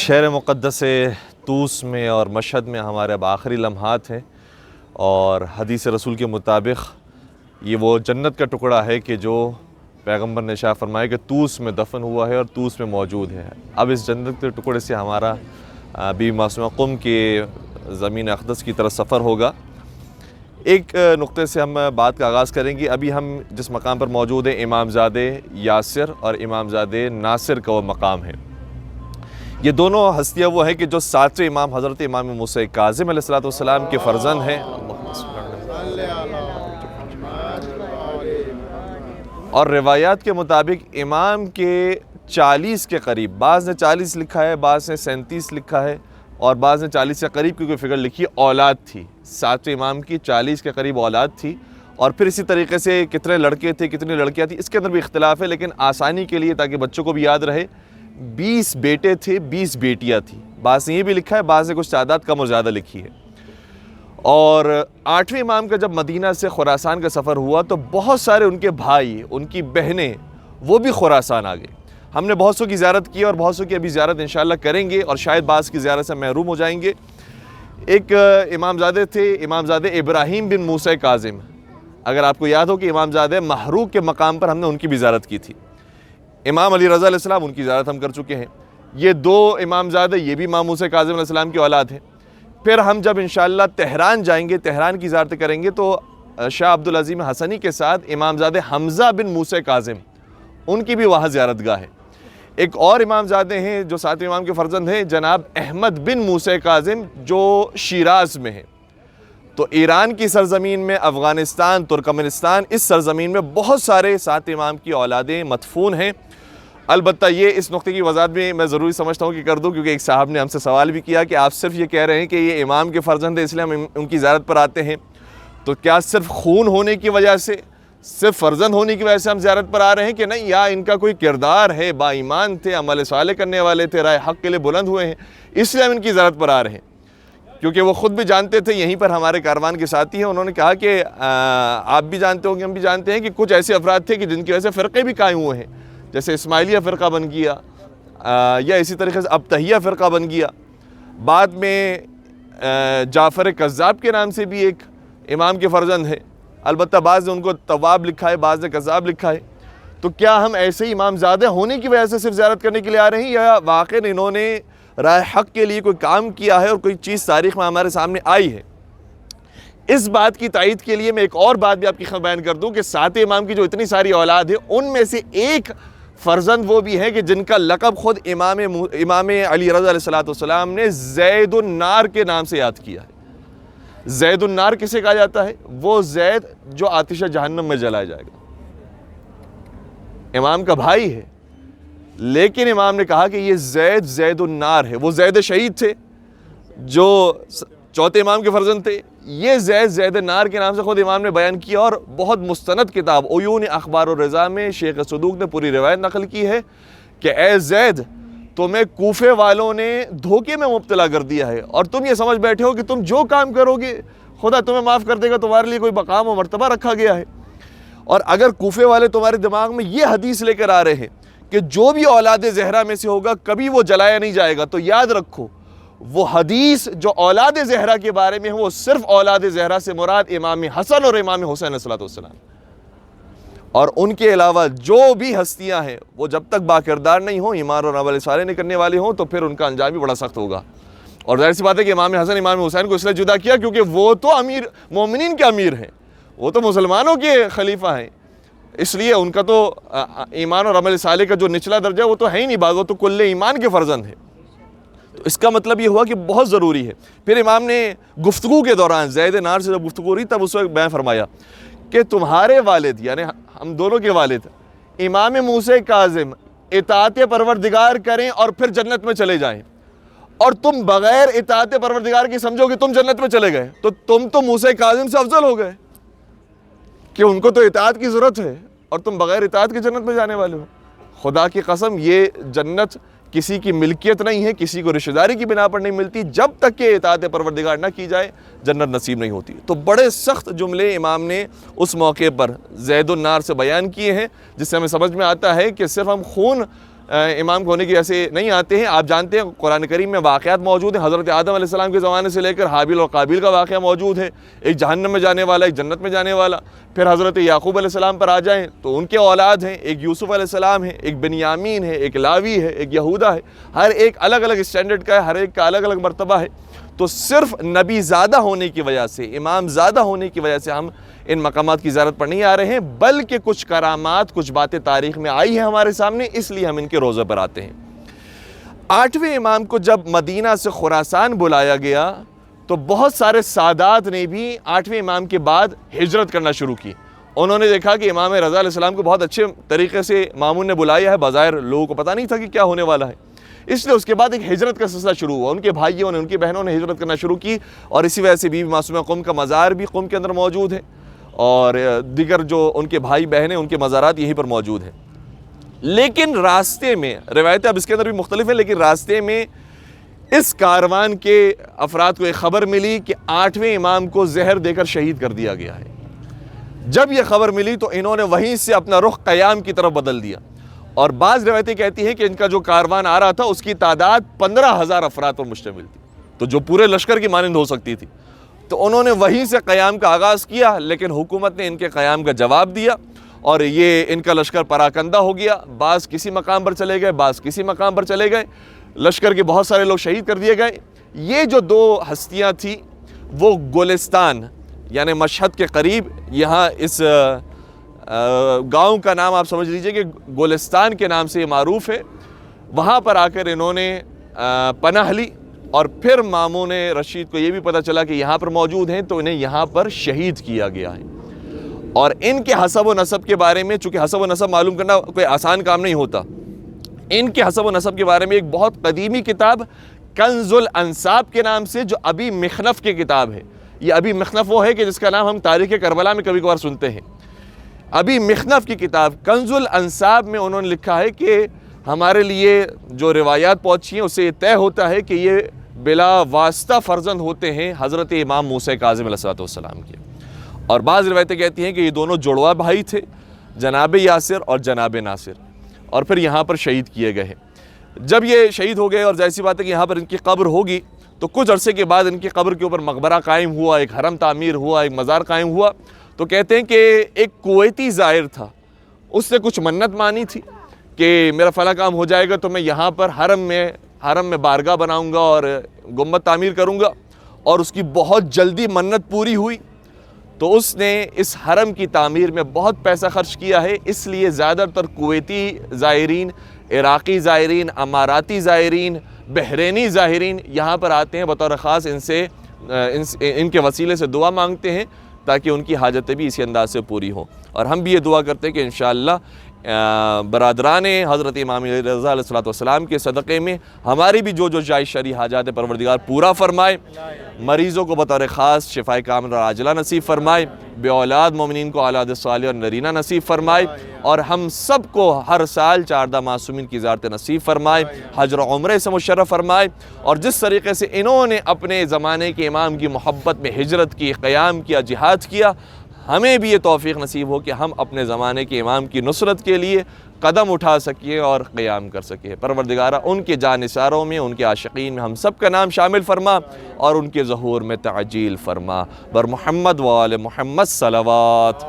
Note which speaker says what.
Speaker 1: شہر مقدس طوس میں اور مشہد میں ہمارے اب آخری لمحات ہیں، اور حدیث رسول کے مطابق یہ وہ جنت کا ٹکڑا ہے کہ جو پیغمبر نے ارشاد فرمایا کہ طوس میں دفن ہوا ہے اور طوس میں موجود ہے۔ اب اس جنت کے ٹکڑے سے ہمارا بی معصومہ قم کے زمین اقدس کی طرف سفر ہوگا۔ ایک نقطے سے ہم بات کا آغاز کریں گے۔ ابھی ہم جس مقام پر موجود ہیں امامزادہ یاسر اور امامزادہ ناصر کا وہ مقام ہے۔ یہ دونوں ہستیاں وہ ہیں کہ جو ساتویں امام حضرت امام موسیٰ کاظم علیہ السلام کے فرزند ہیں، اور روایات کے مطابق امام کے 40 کے قریب، بعض نے 40 لکھا ہے، بعض نے 37 لکھا ہے، اور بعض نے 40 کے قریب کی کوئی فگر لکھی، اولاد تھی۔ ساتویں امام کی 40 کے قریب اولاد تھی، اور پھر اسی طریقے سے کتنے لڑکے تھے کتنی لڑکیاں تھیں اس کے اندر بھی اختلاف ہے، لیکن آسانی کے لیے تاکہ بچوں کو بھی یاد رہے 20 بیٹے تھے 20 بیٹیاں تھیں۔ بعض نے یہ بھی لکھا ہے، بعض نے کچھ تعداد کم اور زیادہ لکھی ہے۔ اور 8ویں امام کا جب مدینہ سے خراسان کا سفر ہوا تو بہت سارے ان کے بھائی، ان کی بہنیں، وہ بھی خراسان آ گئے۔ ہم نے بہت سو کی زیارت کی اور بہت سو کی ابھی زیارت انشاءاللہ کریں گے، اور شاید بعض کی زیارت سے محروم ہو جائیں گے۔ ایک امامزادے تھے، امامزادہ ابراہیم بن موسیٰ کاظم۔ اگر آپ کو یاد ہو کہ امامزادہ محروق کے مقام پر ہم نے ان کی بھی زیارت کی تھی۔ امام علی رضا علیہ السلام، ان کی زیارت ہم کر چکے ہیں۔ یہ دو امامزادہ، یہ بھی امام موسیٰ کاظم علیہ السلام کی اولاد ہیں۔ پھر ہم جب انشاءاللہ تہران جائیں گے، تہران کی زیارت کریں گے، تو شاہ عبدالعظیم حسنی کے ساتھ امامزادہ حمزہ بن موسیٰ کاظم، ان کی بھی وہاں زیارت گاہ ہے۔ ایک اور امامزادے ہیں جو ساتویں امام کے فرزند ہیں، جناب احمد بن موسیٰ کاظم، جو شیراز میں ہیں۔ تو ایران کی سرزمین میں، افغانستان، ترکمنستان، اس سرزمین میں بہت سارے ساتویں امام کی اولادیں مدفون ہیں۔ البتہ یہ اس نقطے کی وضاحت بھی میں ضروری سمجھتا ہوں کہ کر دوں، کیونکہ ایک صاحب نے ہم سے سوال بھی کیا کہ آپ صرف یہ کہہ رہے ہیں کہ یہ امام کے فرزند ہیں اس لیے ہم ان کی زیارت پر آتے ہیں، تو کیا صرف خون ہونے کی وجہ سے، صرف فرزند ہونے کی وجہ سے ہم زیارت پر آ رہے ہیں کہ نہیں، یا ان کا کوئی کردار ہے، با ایمان تھے، عمل صالح کرنے والے تھے، راہ حق کے لیے بلند ہوئے ہیں، اس لیے ہم ان کی زیارت پر آ رہے ہیں؟ کیونکہ وہ خود بھی جانتے تھے، یہیں پر ہمارے کاروان کے ساتھی ہیں، انہوں نے کہا کہ آپ بھی جانتے ہوں گے، ہم بھی جانتے ہیں کہ کچھ ایسے افراد تھے کہ جن کی وجہ سے فرقے بھی قائم ہوئے ہیں، جیسے اسماعیلیہ فرقہ بن گیا، یا اسی طریقے سے ابتہیہ فرقہ بن گیا۔ بعد میں جعفر کذاب کے نام سے بھی ایک امام کے فرزند ہے، البتہ بعض نے ان کو تواب لکھا ہے، بعض نے کذاب لکھا ہے۔ تو کیا ہم ایسے ہی امامزادہ ہونے کی وجہ سے صرف زیارت کرنے کے لیے آ رہے ہیں، یا واقعاً انہوں نے راہ حق کے لیے کوئی کام کیا ہے اور کوئی چیز تاریخ میں ہمارے سامنے آئی ہے؟ اس بات کی تائید کے لیے میں ایک اور بات بھی آپ کی خدمت بیان کر دوں کہ ساتویں امام کی جو اتنی ساری اولاد ہے، ان میں سے ایک فرزند وہ بھی ہیں کہ جن کا لقب خود امام علی رضا علیہ السلام نے زید النار کے نام سے یاد کیا ہے۔ زید النار کسے کہا جاتا ہے؟ وہ زید جو آتش جہنم میں جلایا جائے گا۔ امام کا بھائی ہے، لیکن امام نے کہا کہ یہ زید النار ہے۔ وہ زید شہید تھے جو چوتھے امام کے فرزند تھے، یہ زید النار کے نام سے خود امام نے بیان کیا، اور بہت مستند کتاب عیون اخبار الرضا میں شیخ صدوق نے پوری روایت نقل کی ہے کہ اے زید، تمہیں کوفے والوں نے دھوکے میں مبتلا کر دیا ہے، اور تم یہ سمجھ بیٹھے ہو کہ تم جو کام کرو گے خدا تمہیں معاف کر دے گا، تمہارے لیے کوئی مقام و مرتبہ رکھا گیا ہے۔ اور اگر کوفے والے تمہارے دماغ میں یہ حدیث لے کر آ رہے ہیں کہ جو بھی اولاد زہرا میں سے ہوگا کبھی وہ جلایا نہیں جائے گا، تو یاد رکھو وہ حدیث جو اولاد زہرا کے بارے میں ہے، وہ صرف اولاد زہرا سے مراد امام حسن اور امام حسین علیہ السلام، اور ان کے علاوہ جو بھی ہستیاں ہیں وہ جب تک باکردار نہیں ہوں، ایمان اور عمل صالح نہیں کرنے والے ہوں، تو پھر ان کا انجام بھی بڑا سخت ہوگا۔ اور ظاہر سی بات ہے کہ امام حسن امام حسین کو اس لیے جدا کیا کیونکہ وہ تو امیر مومنین کے امیر ہیں، وہ تو مسلمانوں کے خلیفہ ہیں، اس لیے ان کا تو ایمان اور عمل صالح کا جو نچلا درجہ وہ تو ہے ہی نہیں، وہ تو کل ایمان کے فرزند ہیں۔ تو اس کا مطلب یہ ہوا کہ بہت ضروری ہے۔ پھر امام نے گفتگو کے دوران زید نار سے جب گفتگو رہی تب اس وقت بیان فرمایا کہ تمہارے والد، یعنی ہم دونوں کے والد امام موسیٰ کاظم اطاعت پروردگار کریں اور پھر جنت میں چلے جائیں، اور تم بغیر اطاعت پروردگار کی سمجھو کہ تم جنت میں چلے گئے، تو تم تو موسیٰ کاظم سے افضل ہو گئے کہ ان کو تو اطاعت کی ضرورت ہے اور تم بغیر اطاعت کے جنت میں جانے والے ہو۔ خدا کی قسم یہ جنت کسی کی ملکیت نہیں ہے، کسی کو رشتہ داری کی بنا پر نہیں ملتی، جب تک کہ اطاعت پروردگار نہ کی جائے جنت نصیب نہیں ہوتی۔ تو بڑے سخت جملے امام نے اس موقع پر زید النار سے بیان کیے ہیں، جس سے ہمیں سمجھ میں آتا ہے کہ صرف ہم خون امام ہونے کی ایسے نہیں آتے ہیں. آپ جانتے ہیں قرآن کریم میں واقعات موجود ہیں. حضرت آدم علیہ السلام کے زمانے سے لے کر حابیل اور قابیل کا واقعہ موجود ہے. ایک جہنم میں جانے والا, ایک جنت میں جانے والا. پھر حضرت یعقوب علیہ السلام پر آ جائیں تو ان کے اولاد ہیں. ایک یوسف علیہ السلام ہے, ایک بنیامین ہے, ایک لاوی ہے, ایک یہودا ہے. ہر ایک الگ الگ اسٹینڈرڈ کا ہے, ہر ایک کا الگ الگ مرتبہ ہے. تو صرف نبی زیادہ ہونے کی وجہ سے, امام زیادہ ہونے کی وجہ سے ہم ان مقامات کی زیارت پر نہیں آ رہے ہیں, بلکہ کچھ کرامات, کچھ باتیں تاریخ میں آئی ہیں ہمارے سامنے, اس لیے ہم ان کے روزے پر آتے ہیں. 8ویں امام کو جب مدینہ سے خراسان بلایا گیا تو بہت سارے سادات نے بھی 8ویں امام کے بعد ہجرت کرنا شروع کی. انہوں نے دیکھا کہ امام رضا علیہ السلام کو بہت اچھے طریقے سے مامون نے بلایا ہے, بظاہر لوگوں کو پتہ نہیں تھا کہ کیا ہونے والا ہے, اس لیے اس کے بعد ایک ہجرت کا سلسلہ شروع ہوا. ان کے بھائیوں نے, ان کی بہنوں نے ہجرت کرنا شروع کی, اور اسی وجہ سے بی بی معصومہ قم کا مزار بھی قم کے اندر موجود ہے, اور دیگر جو ان کے بھائی بہن ہیں ان کے مزارات یہیں پر موجود ہیں. لیکن راستے میں, روایتیں اب اس کے اندر بھی مختلف ہیں, لیکن راستے میں اس کاروان کے افراد کو ایک خبر ملی کہ 8ویں امام کو زہر دے کر شہید کر دیا گیا ہے. جب یہ خبر ملی تو انہوں نے وہیں سے اپنا رخ قیام کی طرف بدل دیا, اور بعض روایتیں کہتی ہیں کہ ان کا جو کاروان آ رہا تھا اس کی تعداد 15,000 افراد پر مشتمل تھی, تو جو پورے لشکر کی مانند ہو سکتی تھی. تو انہوں نے وہیں سے قیام کا آغاز کیا, لیکن حکومت نے ان کے قیام کا جواب دیا, اور یہ ان کا لشکر پراکندہ ہو گیا. بعض کسی مقام پر چلے گئے, بعض کسی مقام پر چلے گئے. لشکر کے بہت سارے لوگ شہید کر دیے گئے. یہ جو 2 ہستیاں تھیں وہ گولستان یعنی مشہد کے قریب, یہاں اس گاؤں کا نام آپ سمجھ لیجئے کہ گولستان کے نام سے یہ معروف ہے, وہاں پر آ کر انہوں نے پناہ لی. اور پھر مامون رشید کو یہ بھی پتہ چلا کہ یہاں پر موجود ہیں, تو انہیں یہاں پر شہید کیا گیا ہے. اور ان کے حسب و نسب کے بارے میں, چونکہ حسب و نسب معلوم کرنا کوئی آسان کام نہیں ہوتا, ان کے حسب و نسب کے بارے میں ایک بہت قدیمی کتاب کنز الانساب کے نام سے, جو ابی مخنف کی کتاب ہے. یہ ابی مخنف وہ ہے کہ جس کا نام ہم تاریخ کربلا میں کبھی کبھار سنتے ہیں. ابی مخنف کی کتاب کنز الانساب میں انہوں نے لکھا ہے کہ ہمارے لیے جو روایات پہنچی ہیں اسے یہ طے ہوتا ہے کہ یہ بلا واسطہ فرزند ہوتے ہیں حضرت امام موسیٰ کاظم علیہ السلام کے. اور بعض روایتیں کہتی ہیں کہ یہ دونوں جڑواں بھائی تھے, جناب یاسر اور جناب ناصر, اور پھر یہاں پر شہید کیے گئے ہیں. جب یہ شہید ہو گئے, اور ظاہر سی بات ہے کہ یہاں پر ان کی قبر ہوگی, تو کچھ عرصے کے بعد ان کی قبر کے اوپر مقبرہ قائم ہوا, ایک حرم تعمیر ہوا, ایک مزار قائم ہوا. تو کہتے ہیں کہ ایک کویتی زائر تھا, اس نے کچھ منت مانی تھی کہ میرا فلاں کام ہو جائے گا تو میں یہاں پر حرم میں بارگاہ بناؤں گا اور گنبد تعمیر کروں گا, اور اس کی بہت جلدی منت پوری ہوئی. تو اس نے اس حرم کی تعمیر میں بہت پیسہ خرچ کیا ہے, اس لیے زیادہ تر کویتی زائرین, عراقی زائرین, اماراتی زائرین, بحرینی زائرین یہاں پر آتے ہیں, بطور خاص ان کے وسیلے سے دعا مانگتے ہیں تاکہ ان کی حاجتیں بھی اسی انداز سے پوری ہوں. اور ہم بھی یہ دعا کرتے ہیں کہ انشاءاللہ برادران حضرت امام رضا علیہ السلام کے صدقے میں ہماری بھی جو جائز شرعی حاجات پروردگار پورا فرمائے, مریضوں کو بطور خاص شفاء کاملہ عاجلہ نصیب فرمائے, بے اولاد مومنین کو اولاد صالح اور نرینہ نصیب فرمائے, اور ہم سب کو ہر سال 14 معصومین کی زیارت نصیب فرمائے, حج و عمرے سے مشرف فرمائے. اور جس طریقے سے انہوں نے اپنے زمانے کے امام کی محبت میں ہجرت کی, قیام کیا, جہاد کیا, ہمیں بھی یہ توفیق نصیب ہو کہ ہم اپنے زمانے کے امام کی نصرت کے لیے قدم اٹھا سکیں اور قیام کر سکیں. پروردگارہ ان کے جانثاروں میں, ان کے عاشقین میں ہم سب کا نام شامل فرما, اور ان کے ظہور میں تعجیل فرما. بر محمد و آل محمد صلوات.